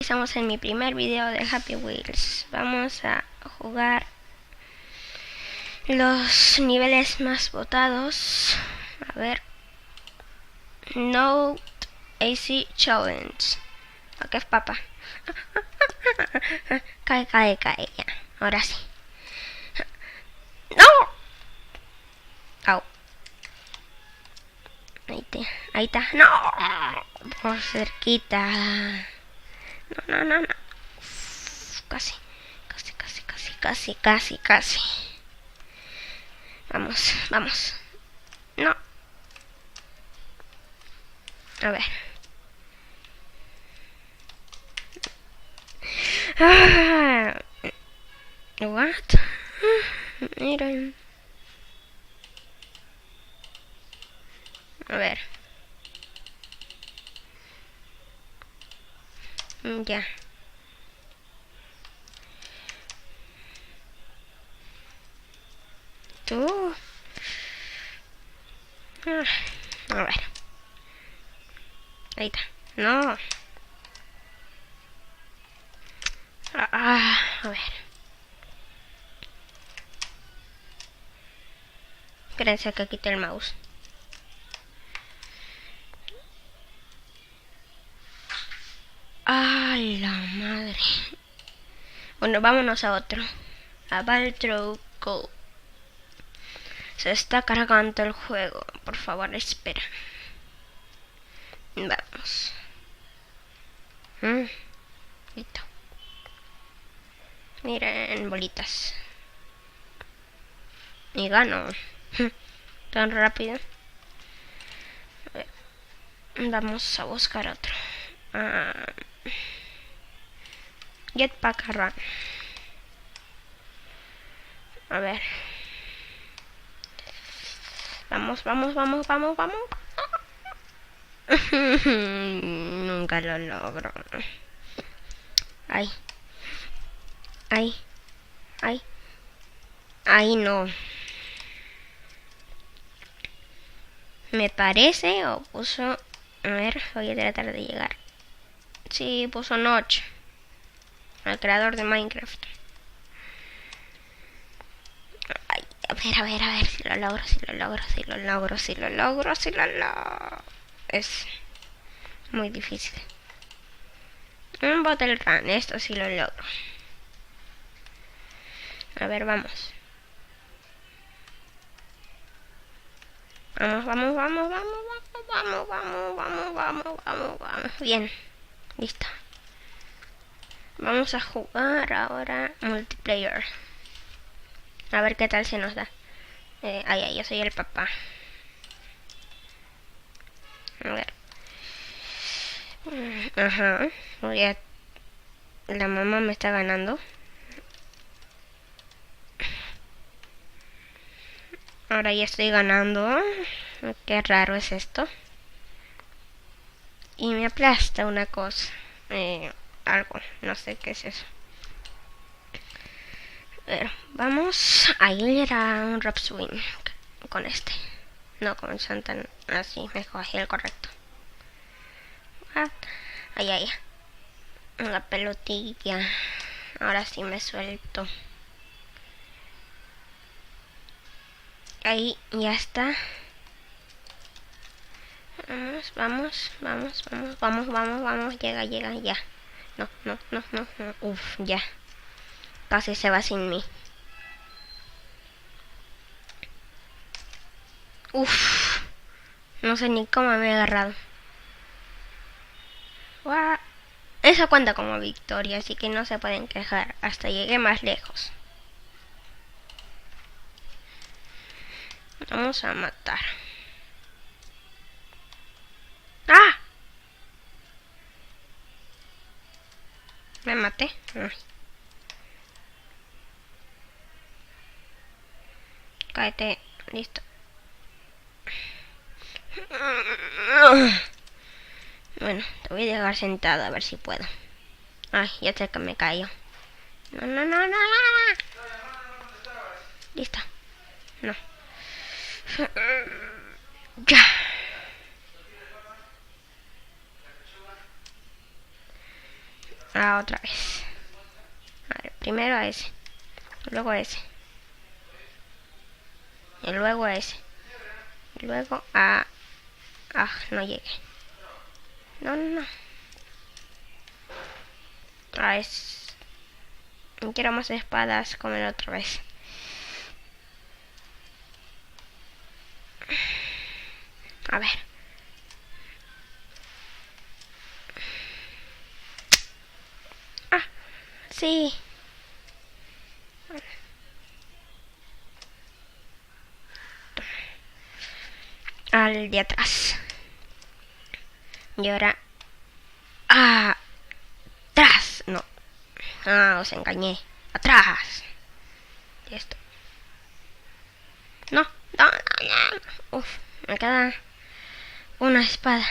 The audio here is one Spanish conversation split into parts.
Estamos en mi primer video de Happy Wheels. Vamos a jugar los niveles más votados. A ver. No AC Challenge. ¿Qué es papa? Cae, ya. Ahora sí. ¡No! Au. Ahí está. ¡No! Por cerquita. No. Casi. Vamos. No. A ver. What? Miren. A ver. Ya. Tú. A ver. Ahí está. No. A ver. Espérense que quite el mouse. ¡Ah, la madre! Bueno, vámonos a otro. A Baltro Go. Se está cargando el juego. Por favor, espera. Vamos. Listo. Miren, bolitas. Y gano. Tan rápido. Vamos a buscar otro. Jetpack Run. A ver. Vamos. Nunca lo logro. Ay, no. Me parece o puso... A ver, voy a tratar de llegar. Sí, puso Notch. El creador de Minecraft. Ay, a ver si lo logro. Es muy difícil. Un Battle Run, esto sí lo logro. A ver, vamos. Vamos. Bien, listo. Vamos a jugar ahora multiplayer. A ver qué tal se nos da. Yo soy el papá. A ver. Ajá. La mamá me está ganando. Ahora ya estoy ganando. Qué raro es esto. Y me aplasta una cosa. Algo. No sé qué es eso. A ver, vamos a ir a un Rap Swing con este. No, con Santa. Así, me cogí el correcto. Ahí. La pelotilla. Ahora sí me suelto. Ahí ya está. Vamos. Llega, ya. No. Uf, ya. Casi se va sin mí. Uf. No sé ni cómo me he agarrado. Eso cuenta como victoria, así que no se pueden quejar. Hasta llegué más lejos. Vamos a matar. ¡Ah! Me maté. Cáete. Listo. Bueno, te voy a dejar sentado a ver si puedo. Ay, ya sé que me cayó. No. Listo. No. Ya. Otra vez. A ver, primero a ese. Luego a ese. Y luego a ese. Y luego a... Ah, no llegué. No, no, no. Ah, es... Quiero más espadas como la otra vez. A ver. Ah, sí. Al de atrás. Y ahora... Ah, atrás. No. Ah, os engañé. Atrás. Y esto. No, no, no, no. Uf, me queda una espada.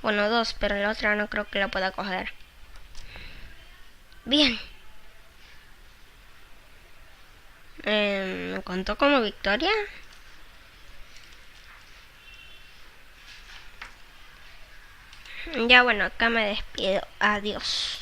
Bueno, dos, pero la otra no creo que la pueda coger. Bien. ¿Me contó como victoria? Ya bueno, acá me despido. Adiós.